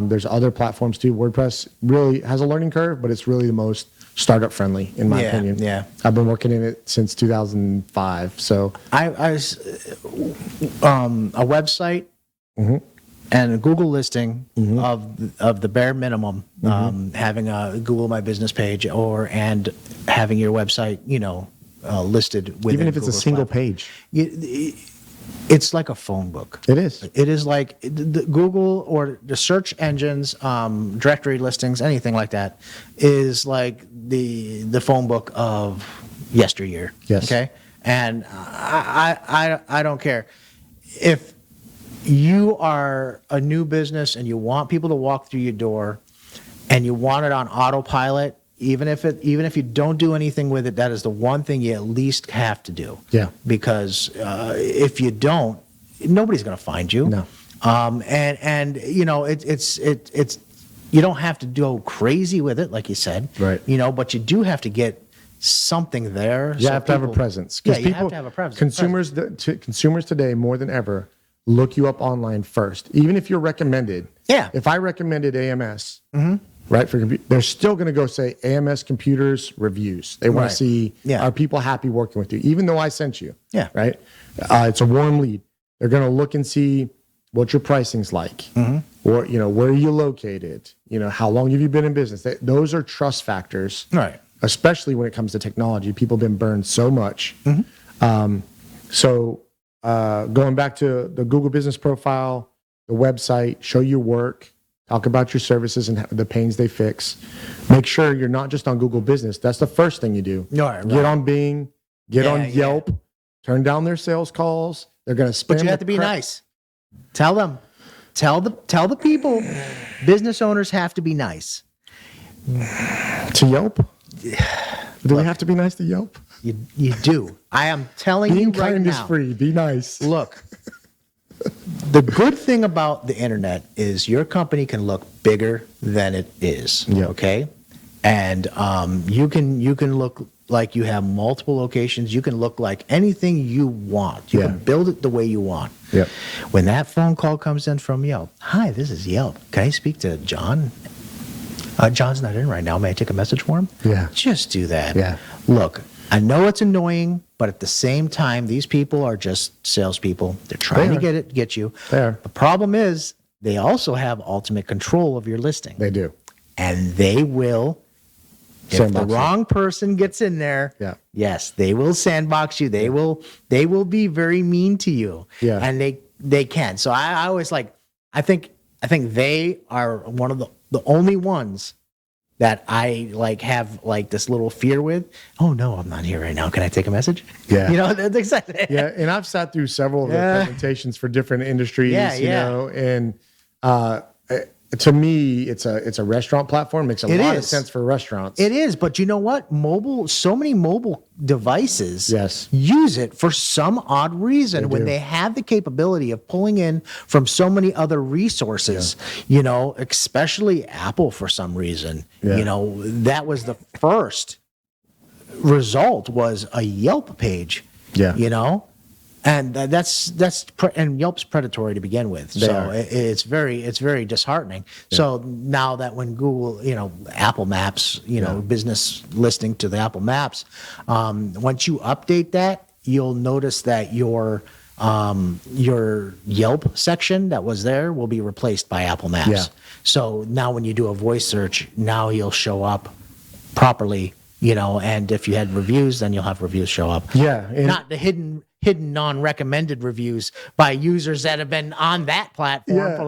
There's other platforms too. WordPress really has a learning curve, but it's really the most startup friendly in my opinion. Yeah. I've been working in it since 2005. So I was a website and a Google listing of the bare minimum, having a Google My Business page and having your website, listed within even if it's Google's a single platform. page, It's like a phone book. it is. It is like the Google or the search engines, directory listings, anything like that, is like the phone book of yesteryear. Yes. Okay. And I don't care if you are a new business and you want people to walk through your door, and you want it on autopilot. Even if you don't do anything with it, that is the one thing you at least have to do. Yeah. Because if you don't, nobody's going to find you. No. It's you don't have to go crazy with it, like you said. Right. But you do have to get something there. You have to have a presence. Yeah, you have to have a presence. Consumers today more than ever look you up online first, even if you're recommended. Yeah. If I recommended AMS, right, they're still going to go say AMS Computers reviews. They want Right. to see, are people happy working with you, even though I sent you. Yeah. Right. It's a warm lead. They're going to look and see what your pricing's like, or where are you located, how long have you been in business. Those are trust factors, Right. especially when it comes to technology. People have been burned so much. So going back to the Google business profile, the website, show your work, talk about your services and the pains they fix. Make sure you're not just on Google Business. That's the first thing you do. Right. Get on Bing, get on Yeah. Yelp, turn down their sales calls. They're going to spam. But you have to be nice. Tell them. Tell the people. Business owners have to be nice. To Yelp? Do we have to be nice to Yelp? You do. I am telling you Being right kind is now. free. Be nice. Look, the good thing about the internet is your company can look bigger than it is. Yeah. Okay, and you can look like you have multiple locations. You can look like anything you want. You Yeah. can build it the way you want. Yep. When that phone call comes in from Yelp, hi, this is Yelp. Can I speak to John? John's not in right now. May I take a message for him? Yeah. Just do that. Yeah. Look, I know it's annoying, but at the same time, these people are just salespeople. They're trying They to are. get you. They are. The problem is they also have ultimate control of your listing. They do. And they will, if Sandbox the you. wrong person gets in there, Yeah. yes, they will sandbox you. They will be very mean to you. Yeah. And they can. So I always I think they are one of the only ones that I have this little fear with. Oh no, I'm not here right now. Can I take a message? Yeah. That's exactly. Yeah, and I've sat through several of the Yeah. presentations for different industries, Yeah. And to me, it's a restaurant platform. Makes a lot of is. sense for restaurants. It is, but you know what? So many mobile devices Yes. use it for some odd reason They when do. they have the capability of pulling in from so many other resources, especially Apple for some reason. Yeah. That was the first result was a Yelp page. Yeah. And and Yelp's predatory to begin with, They so are. it's very disheartening. So now that when Google, Apple Maps, business listing to the Apple Maps, once you update that, you'll notice that your Yelp section that was there will be replaced by Apple Maps. Yeah. So now when you do a voice search, now you'll show up properly. And if you had reviews, then you'll have reviews show up. Yeah, and- Not the hidden non-recommended reviews by users that have been on that platform Yeah. for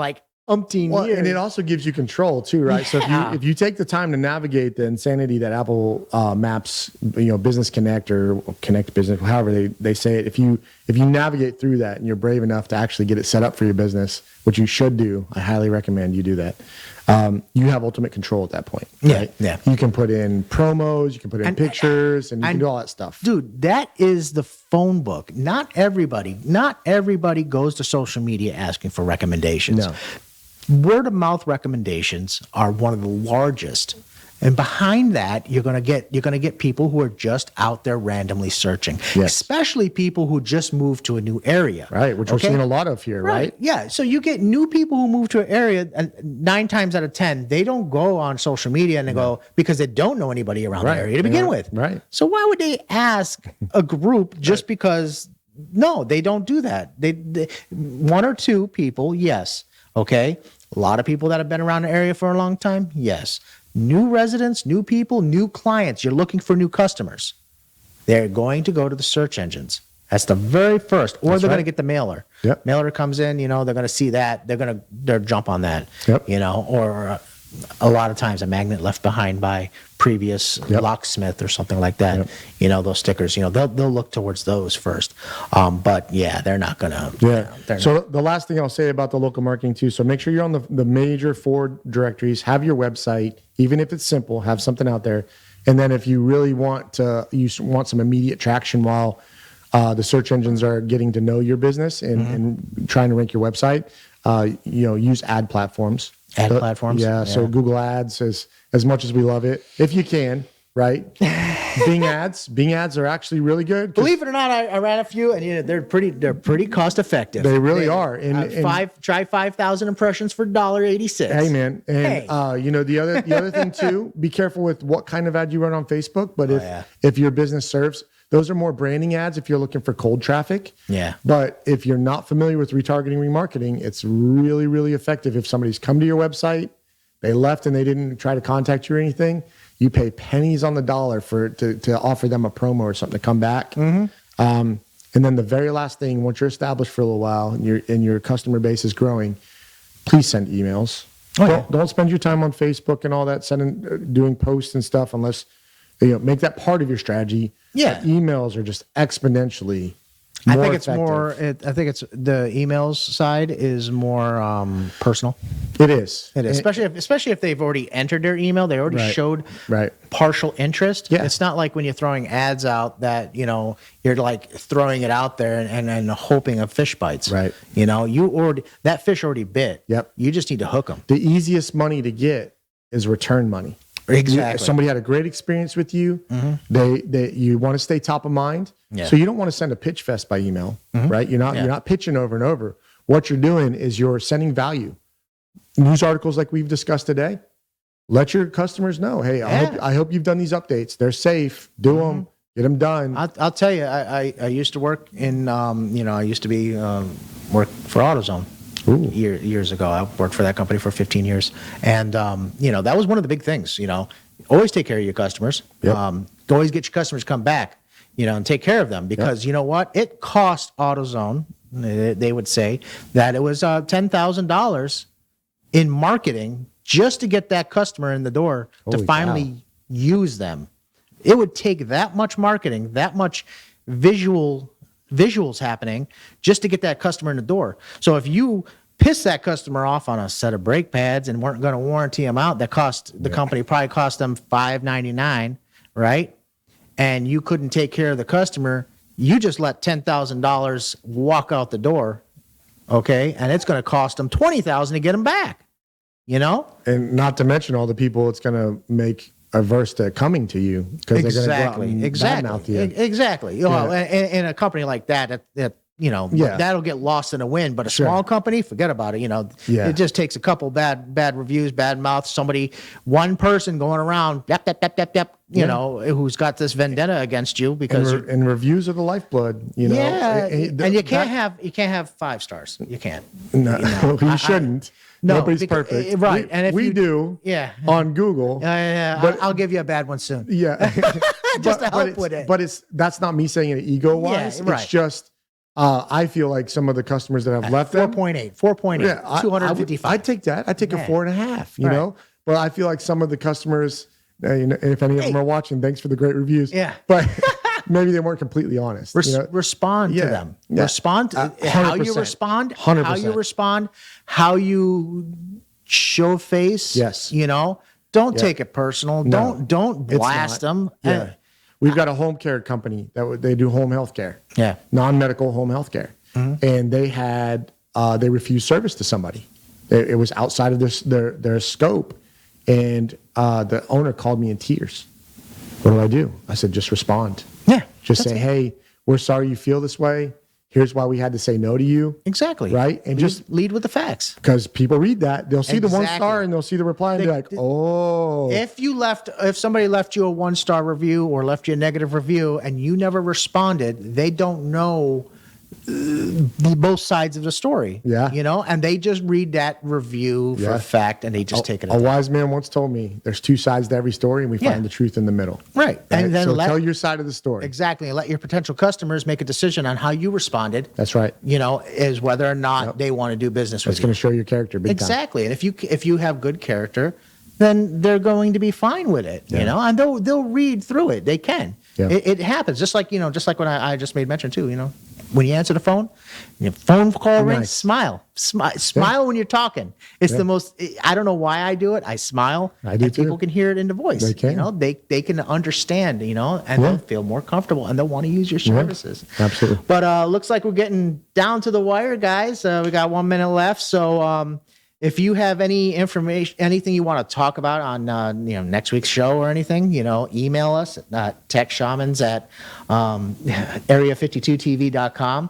umpteen years. And it also gives you control too, right? So Yeah. if you take the time to navigate the insanity that Apple Maps, Business Connect or Connect Business, however they say it, if you navigate through that and you're brave enough to actually get it set up for your business, which you should do, I highly recommend you do that. You have ultimate control at that point. Right? Yeah. You can put in promos, you can put in And- pictures, and you can and- do all that stuff. Dude, that is the phone book. Not everybody goes to social media asking for recommendations. No. Word of mouth recommendations are one of the largest And behind that, you're gonna get people who are just out there randomly searching, especially people who just moved to a new area, right? Which we're seeing a lot of here, right? Yeah. So you get new people who move to an area, and 9 times out of 10, they don't go on social media and they go because they don't know anybody around the area to begin with, right? So why would they ask a group just because? No, they don't do that. They 1 or 2 people, yes, okay. A lot of people that have been around the area for a long time, yes. New residents, new people, new clients. You're looking for new customers. They're going to go to the search engines. That's the very first, or they're going to get the mailer. Yep. Mailer comes in, they're going to see that. They'll jump on that. Yep. Or a lot of times a magnet left behind by previous locksmith or something like that. Yep. Those stickers. They'll look towards those first. But yeah, they're not going to. Yeah. So the last thing I'll say about the local marketing too. So make sure you're on the major 4 directories. Have your website, even if it's simple. Have something out there. And then if you really want some immediate traction while the search engines are getting to know your business and trying to rank your website, use ad platforms. Platforms? Yeah. So Google Ads, as much as we love it, if you can, right? Bing ads are actually really good. Believe it or not, I ran a few, and they're pretty cost effective. They really are. And try 5,000 impressions for $1.86. Hey man, and the other thing too, be careful with what kind of ad you run on Facebook. But if your business serves, those are more branding ads if you're looking for cold traffic. Yeah. But if you're not familiar with retargeting, remarketing, it's really, really effective. If somebody's come to your website, they left and they didn't try to contact you or anything, you pay pennies on the dollar to offer them a promo or something to come back. And then the very last thing, once you're established for a little while and your customer base is growing, please send emails. Don't spend your time on Facebook and all that, doing posts and stuff unless make that part of your strategy. Yeah. Emails are just exponentially I think it's more. I think it's the emails side is more personal. It is. It is, especially if they've already entered their email. They already showed partial interest. Yeah. It's not like when you're throwing ads out that you're like throwing it out there and hoping a fish bites. Right. That fish already bit. Yep. You just need to hook them. The easiest money to get is return money. Exactly. Somebody had a great experience with you. You want to stay top of mind. Yeah. So you don't want to send a pitch fest by email, right? You're not pitching over and over. What you're doing is you're sending value. News articles like we've discussed today. Let your customers know, hey, I hope you've done these updates. They're safe. Do them. Get them done. I'll tell you, I used to work in, I used to be work for AutoZone. Years ago. I worked for that company for 15 years. And, that was one of the big things, always take care of your customers. Yep. Always get your customers come back, and take care of them because you know what? It cost AutoZone, they would say, that it was $10,000 in marketing just to get that customer in the door to finally use them. It would take that much marketing, that much visuals happening just to get that customer in the door. So if you piss that customer off on a set of brake pads and weren't going to warranty them out, that cost the company probably cost them $5.99, right? And you couldn't take care of the customer, you just let $10,000 walk out the door, okay? And it's going to cost them $20,000 to get them back, And not to mention all the people it's going to make averse to coming to you because they're going to go out and badmouth you. Exactly. Well, in a company like that, that'll get lost in a wind. But a small company, forget about it. It just takes a couple bad reviews, bad mouth. One person going around, who's got this vendetta against you because and reviews are the lifeblood. And you can't have 5 stars. You can't. No, you shouldn't. No, nobody's perfect. Right. And if we do on Google. But I'll give you a bad one soon. Yeah. Just to help with it. But that's not me saying it ego-wise. Yeah, right. It's just I feel like some of the customers that have left them. 4.8. Yeah, 255. I'd take that. I'd take a 4.5, you know? But I feel like some of the customers, if any of them are watching, thanks for the great reviews. Yeah. But maybe they weren't completely honest. Respond to them. Yeah. Respond to how you respond. 100%. How you respond. How you show face. Yes. Don't take it personal. No, don't blast them. Yeah. We've got a home care company that they do home health care. Yeah. Non-medical home health care. And they had they refused service to somebody. It was outside of their scope. and the owner called me in tears. What do I do? I said, just respond. Yeah. Just say, hey, we're sorry you feel this way. Here's why we had to say no to you. Exactly. Right? And just lead with the facts. because people read that, they'll see the 1 Exactly. star and they'll see the reply and they're like, oh. If somebody left you a 1-star review or left you a negative review and you never responded, they don't know both sides of the story. Yeah. And they just read that review for a fact and they just take it. A wise man once told me there's 2 sides to every story and we find the truth in the middle. Right. And then so tell your side of the story. Exactly. And let your potential customers make a decision on how you responded. That's right. Is whether or not they want to do business with you. That's going to show your character big time. Exactly. And if you have good character, then they're going to be fine with it, and they'll read through it. They can. Yeah. It happens. Just like when I just made mention too, when you answer the phone, your phone call rings, smile when you're talking. It's the most, I don't know why I do it. I smile. I do and too. People can hear it in the voice. They can. They can understand, and they'll feel more comfortable and they'll want to use your services. Yeah, absolutely. But looks like we're getting down to the wire, guys. We got 1 minute left. So, if you have any information, anything you want to talk about on next week's show or anything, email us at techshamans at area52tv.com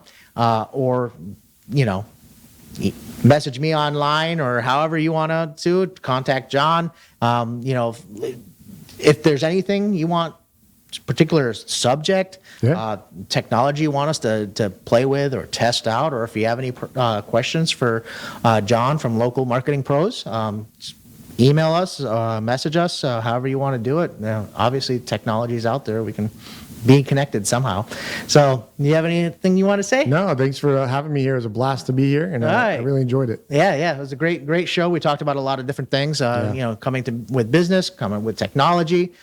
or message me online or however you want to contact John. If there's anything you want, particular subject, technology you want us to play with or test out, or if you have any questions for John from Local Marketing Pros, email us, message us, however you want to do it. Obviously, technology is out there. We can be connected somehow. So, you have anything you want to say? No, thanks for having me here. It was a blast to be here, and I really enjoyed it. Yeah, it was a great show. We talked about a lot of different things, coming with business, coming with technology,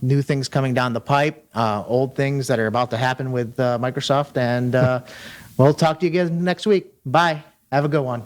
new things coming down the pipe, old things that are about to happen with Microsoft, and we'll talk to you again next week. Bye. Have a good one.